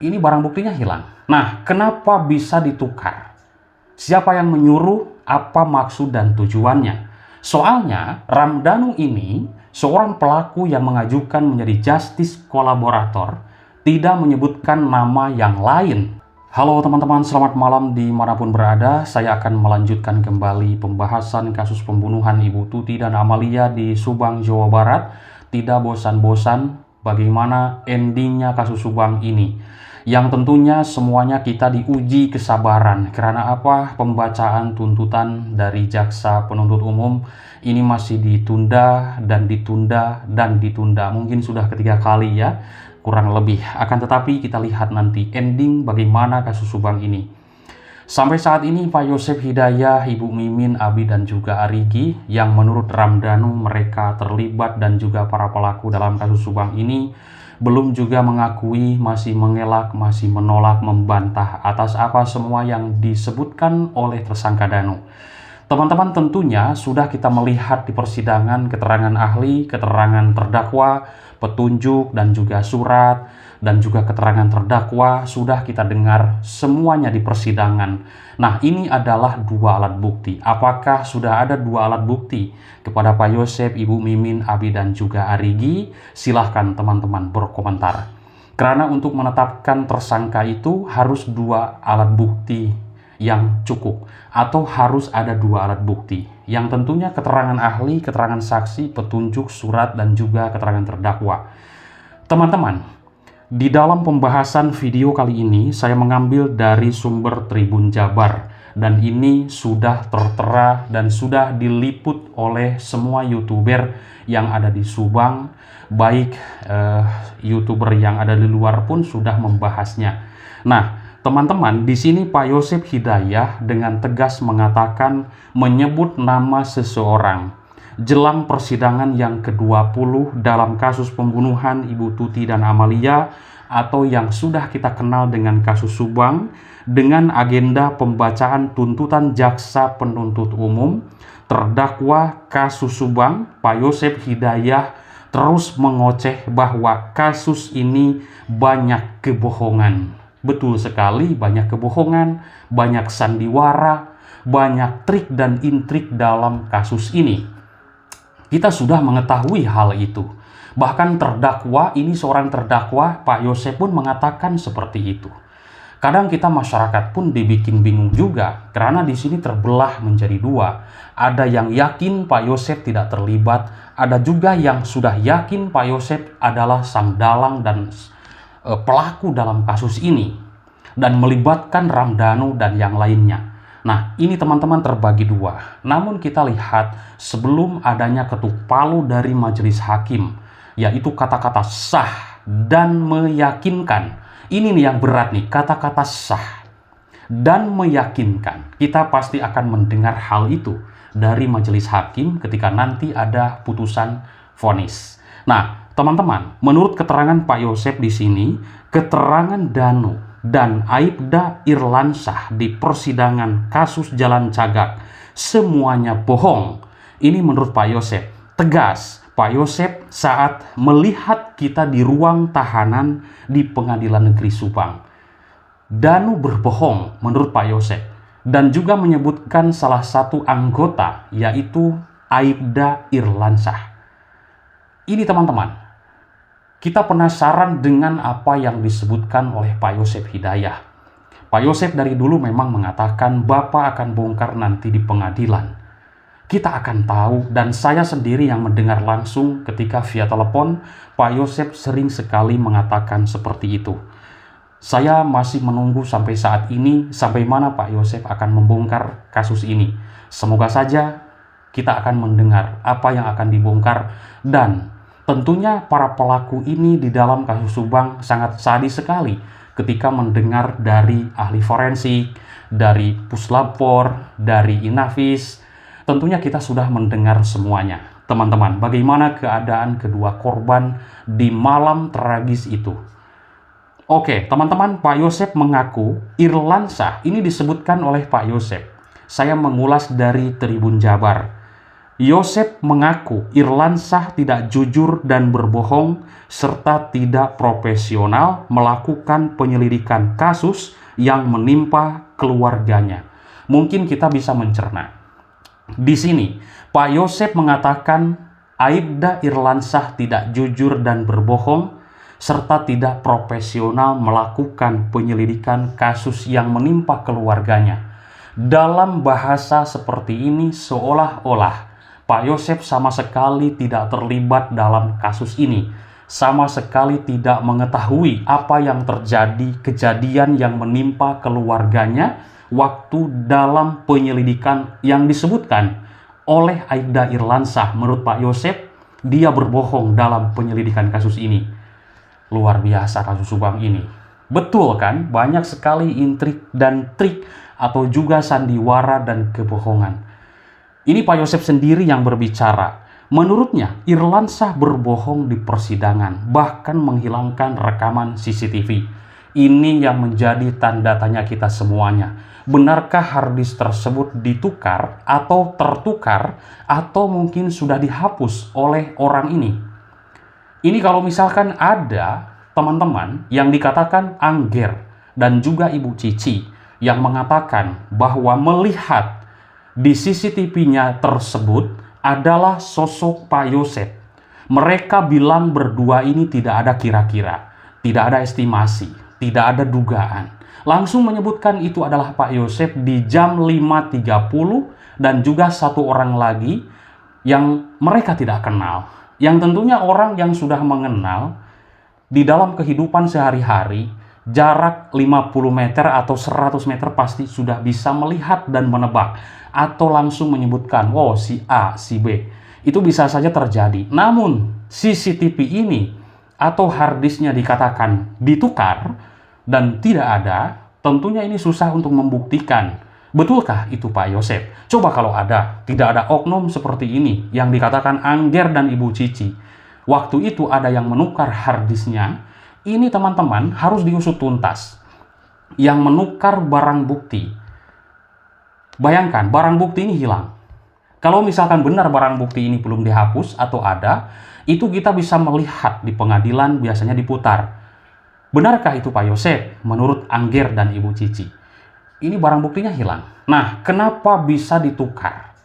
Ini barang buktinya hilang. Nah, kenapa bisa ditukar? Siapa yang menyuruh? Apa maksud dan tujuannya? Soalnya, Ramdhanu ini seorang pelaku yang mengajukan menjadi justice kolaborator, tidak menyebutkan nama yang lain. Halo teman-teman, selamat malam dimanapun berada. Saya akan melanjutkan kembali pembahasan kasus pembunuhan Ibu Tuti dan Amalia di Subang, Jawa Barat. Tidak bosan-bosan bagaimana endingnya kasus Subang ini. Yang tentunya semuanya kita diuji kesabaran. Karena apa? Pembacaan tuntutan dari jaksa penuntut umum ini masih ditunda dan ditunda dan ditunda. Mungkin sudah ketiga kali ya, kurang lebih. Akan tetapi kita lihat nanti ending bagaimana kasus Subang ini. Sampai saat ini Pak Yosef Hidayah, Ibu Mimin, Abi dan juga Arigi yang menurut Ramdhanu mereka terlibat dan juga para pelaku dalam kasus Subang ini belum juga mengakui, masih mengelak, masih menolak, membantah atas apa semua yang disebutkan oleh tersangka Danu. Teman-teman, tentunya sudah kita melihat di persidangan keterangan ahli, keterangan terdakwa, petunjuk dan juga surat dan juga keterangan terdakwa sudah kita dengar semuanya di persidangan. Nah, ini adalah dua alat bukti. Apakah sudah ada dua alat bukti kepada Pak Yosef, Ibu Mimin, Abi dan juga Arigi? Silahkan teman-teman berkomentar. Karena untuk menetapkan tersangka itu harus dua alat bukti yang cukup, atau harus ada dua alat bukti yang tentunya keterangan ahli, keterangan saksi, petunjuk, surat dan juga keterangan terdakwa. Teman-teman, di dalam pembahasan video kali ini saya mengambil dari sumber Tribun Jabar dan ini sudah tertera dan sudah diliput oleh semua YouTuber yang ada di Subang, baik YouTuber yang ada di luar pun sudah membahasnya. Nah, teman-teman, di sini Pak Yosef Hidayah dengan tegas mengatakan menyebut nama seseorang jelang persidangan yang ke-20 dalam kasus pembunuhan Ibu Tuti dan Amalia atau yang sudah kita kenal dengan kasus Subang, dengan agenda pembacaan tuntutan jaksa penuntut umum. Terdakwa kasus Subang, Pak Yosef Hidayah terus mengoceh bahwa kasus ini banyak kebohongan. Betul sekali, banyak kebohongan, banyak sandiwara, banyak trik dan intrik dalam kasus ini. Kita sudah mengetahui hal itu. Bahkan terdakwa, ini seorang terdakwa, Pak Yosef pun mengatakan seperti itu. Kadang kita masyarakat pun dibikin bingung juga, karena di sini terbelah menjadi dua. Ada yang yakin Pak Yosef tidak terlibat, ada juga yang sudah yakin Pak Yosef adalah sang dalang dan pelaku dalam kasus ini, dan melibatkan Ramdhanu dan yang lainnya. Nah, ini teman-teman terbagi dua. Namun kita lihat sebelum adanya ketuk palu dari majelis hakim, yaitu kata-kata sah dan meyakinkan. Ini nih yang berat nih, kata-kata sah dan meyakinkan. Kita pasti akan mendengar hal itu dari majelis hakim ketika nanti ada putusan vonis. Nah, teman-teman, menurut keterangan Pak Yosef di sini, keterangan Danu dan Aibda Irlansyah di persidangan kasus Jalan Cagak semuanya bohong. Ini menurut Pak Yosef. Tegas Pak Yosef saat melihat kita di ruang tahanan di Pengadilan Negeri Subang. Danu berbohong menurut Pak Yosef dan juga menyebutkan salah satu anggota yaitu Aibda Irlansyah. Ini teman-teman, kita penasaran dengan apa yang disebutkan oleh Pak Yosef Hidayah. Pak Yosef dari dulu memang mengatakan Bapak akan bongkar nanti di pengadilan. Kita akan tahu, dan saya sendiri yang mendengar langsung ketika via telepon, Pak Yosef sering sekali mengatakan seperti itu. Saya masih menunggu sampai saat ini, sampai mana Pak Yosef akan membongkar kasus ini. Semoga saja kita akan mendengar apa yang akan dibongkar, dan tentunya para pelaku ini di dalam kasus Subang sangat sadis sekali ketika mendengar dari ahli forensik, dari Puslapor, dari Inavis. Tentunya kita sudah mendengar semuanya. Teman-teman, bagaimana keadaan kedua korban di malam tragis itu? Oke, teman-teman, Pak Yosef mengaku Irlansyah, ini disebutkan oleh Pak Yosef. Saya mengulas dari Tribun Jabar. Yosef mengaku Irlansah tidak jujur dan berbohong serta tidak profesional melakukan penyelidikan kasus yang menimpa keluarganya. Mungkin kita bisa mencerna. Di sini, Pak Yosef mengatakan Aibda Irlansah tidak jujur dan berbohong serta tidak profesional melakukan penyelidikan kasus yang menimpa keluarganya. Dalam bahasa seperti ini seolah-olah Pak Yosef sama sekali tidak terlibat dalam kasus ini, sama sekali tidak mengetahui apa yang terjadi, kejadian yang menimpa keluarganya waktu dalam penyelidikan yang disebutkan oleh Aibda Irlansah. Menurut Pak Yosef, dia berbohong dalam penyelidikan kasus ini. Luar biasa kasus Subang ini. Betul kan? Banyak sekali intrik dan trik atau juga sandiwara dan kebohongan. Ini Pak Yosef sendiri yang berbicara. Menurutnya, Irlansah berbohong di persidangan, bahkan menghilangkan rekaman CCTV. Ini yang menjadi tanda tanya kita semuanya. Benarkah harddisk tersebut ditukar atau tertukar atau mungkin sudah dihapus oleh orang ini? Ini kalau misalkan ada teman-teman yang dikatakan Angger dan juga Ibu Cici yang mengatakan bahwa melihat di CCTV-nya tersebut adalah sosok Pak Yosef. Mereka bilang berdua ini tidak ada kira-kira, tidak ada estimasi, tidak ada dugaan. Langsung menyebutkan itu adalah Pak Yosef di jam 5.30 dan juga satu orang lagi yang mereka tidak kenal. Yang tentunya orang yang sudah mengenal di dalam kehidupan sehari-hari, jarak 50 meter atau 100 meter pasti sudah bisa melihat dan menebak. Atau langsung menyebutkan, oh si A, si B. Itu bisa saja terjadi. Namun CCTV ini atau harddisknya dikatakan ditukar dan tidak ada, tentunya ini susah untuk membuktikan. Betulkah itu Pak Yosef? Coba kalau ada, tidak ada oknum seperti ini yang dikatakan Angger dan Ibu Cici. Waktu itu ada yang menukar harddisknya. Ini teman-teman harus diusut tuntas. Yang menukar barang bukti. Bayangkan, barang bukti ini hilang. Kalau misalkan benar barang bukti ini belum dihapus atau ada, itu kita bisa melihat di pengadilan biasanya diputar. Benarkah itu Pak Yosef? Menurut Angger dan Ibu Cici. Ini barang buktinya hilang. Nah, kenapa bisa ditukar?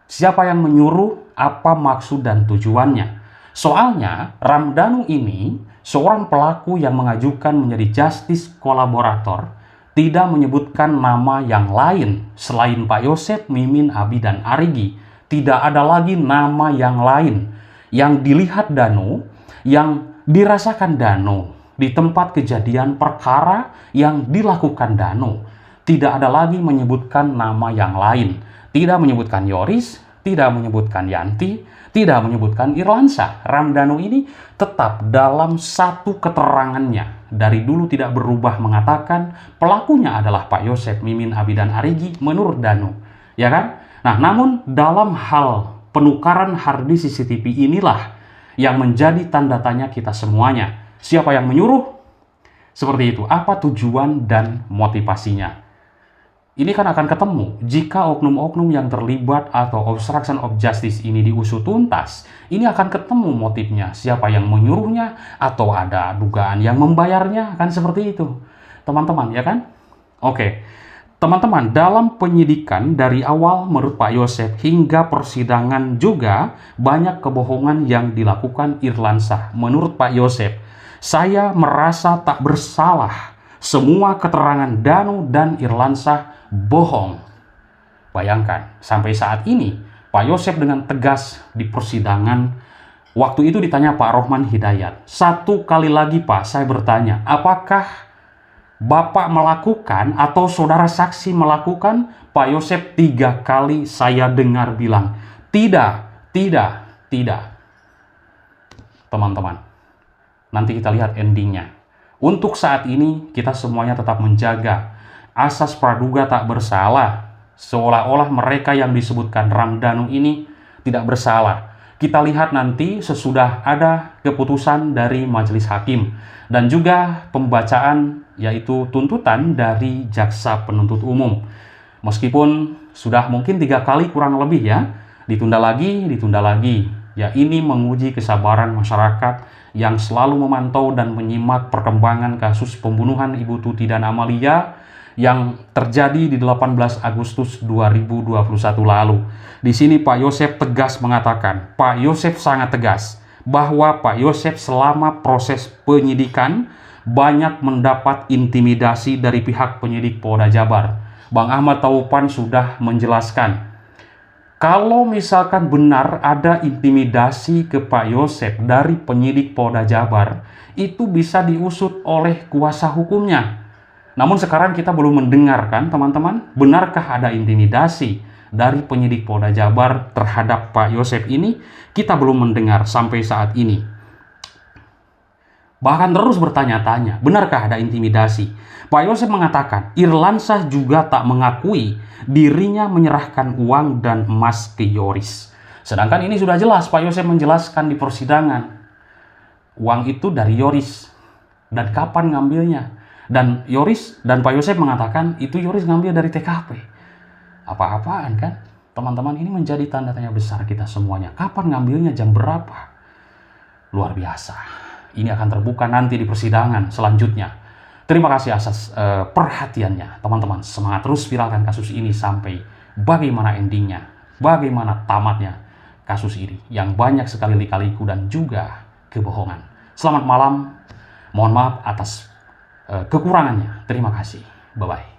Siapa yang menyuruh? Apa maksud dan tujuannya? Soalnya, Ramdhanu ini seorang pelaku yang mengajukan menjadi justice kolaborator, tidak menyebutkan nama yang lain selain Pak Yosef, Mimin, Abi, dan Arigi. Tidak ada lagi nama yang lain yang dilihat Danu, yang dirasakan Danu di tempat kejadian perkara yang dilakukan Danu. Tidak ada lagi menyebutkan nama yang lain. Tidak menyebutkan Yoris, tidak menyebutkan Yanti, tidak menyebutkan Irlansah. Ramdhanu ini tetap dalam satu keterangannya. Dari dulu tidak berubah mengatakan pelakunya adalah Pak Yosef, Mimin, Abi, dan Arigi menurut Danu. Ya kan? Nah, namun dalam hal penukaran harddisk CCTV inilah yang menjadi tanda tanya kita semuanya. Siapa yang menyuruh? Seperti itu. Apa tujuan dan motivasinya? Ini kan akan ketemu jika oknum-oknum yang terlibat atau obstruction of justice ini diusut tuntas. Ini akan ketemu motifnya, siapa yang menyuruhnya atau ada dugaan yang membayarnya, kan seperti itu. Teman-teman, ya kan? Oke. Teman-teman, dalam penyidikan dari awal menurut Pak Yosef hingga persidangan juga banyak kebohongan yang dilakukan Irlansah. Menurut Pak Yosef, saya merasa tak bersalah. Semua keterangan Danu dan Irlansah bohong. Bayangkan, sampai saat ini Pak Yosef dengan tegas di persidangan. Waktu itu ditanya Pak Rohman Hidayat, satu kali lagi Pak, saya bertanya, apakah Bapak melakukan atau saudara saksi melakukan? Pak Yosef 3 kali saya dengar bilang, tidak. Teman-teman, nanti kita lihat endingnya. Untuk saat ini, kita semuanya tetap menjaga asas praduga tak bersalah. Seolah-olah mereka yang disebutkan Ramdhanu ini tidak bersalah. Kita lihat nanti sesudah ada keputusan dari majelis hakim. Dan juga pembacaan yaitu tuntutan dari jaksa penuntut umum. Meskipun sudah mungkin 3 kali kurang lebih ya, Ditunda lagi, ditunda lagi. Ya, ini menguji kesabaran masyarakat yang selalu memantau dan menyimak perkembangan kasus pembunuhan Ibu Tuti dan Amalia yang terjadi di 18 Agustus 2021 lalu. Di sini Pak Yosef tegas mengatakan, Pak Yosef sangat tegas bahwa Pak Yosef selama proses penyidikan banyak mendapat intimidasi dari pihak penyidik Polda Jabar. Bang Ahmad Taupan sudah menjelaskan, kalau misalkan benar ada intimidasi ke Pak Yosef dari penyidik Polda Jabar, itu bisa diusut oleh kuasa hukumnya. Namun sekarang kita belum mendengarkan, teman-teman, benarkah ada intimidasi dari penyidik Polda Jabar terhadap Pak Yosef ini? Kita belum mendengar sampai saat ini. Bahkan terus bertanya-tanya, benarkah ada intimidasi? Pak Yosef mengatakan, Irlansyah juga tak mengakui dirinya menyerahkan uang dan emas ke Yoris. Sedangkan ini sudah jelas, Pak Yosef menjelaskan di persidangan. Uang itu dari Yoris. Dan kapan ngambilnya? Dan Yoris dan Pak Yosef mengatakan, itu Yoris ngambil dari TKP. Apa-apaan kan? Teman-teman, ini menjadi tanda tanya besar kita semuanya. Kapan ngambilnya, jam berapa? Luar biasa. Ini akan terbuka nanti di persidangan selanjutnya. Terima kasih atas perhatiannya, teman-teman. Semangat terus viralkan kasus ini sampai bagaimana endingnya, bagaimana tamatnya kasus ini yang banyak sekali lika-liku dan juga kebohongan. Selamat malam. Mohon maaf atas kekurangannya. Terima kasih. Bye-bye.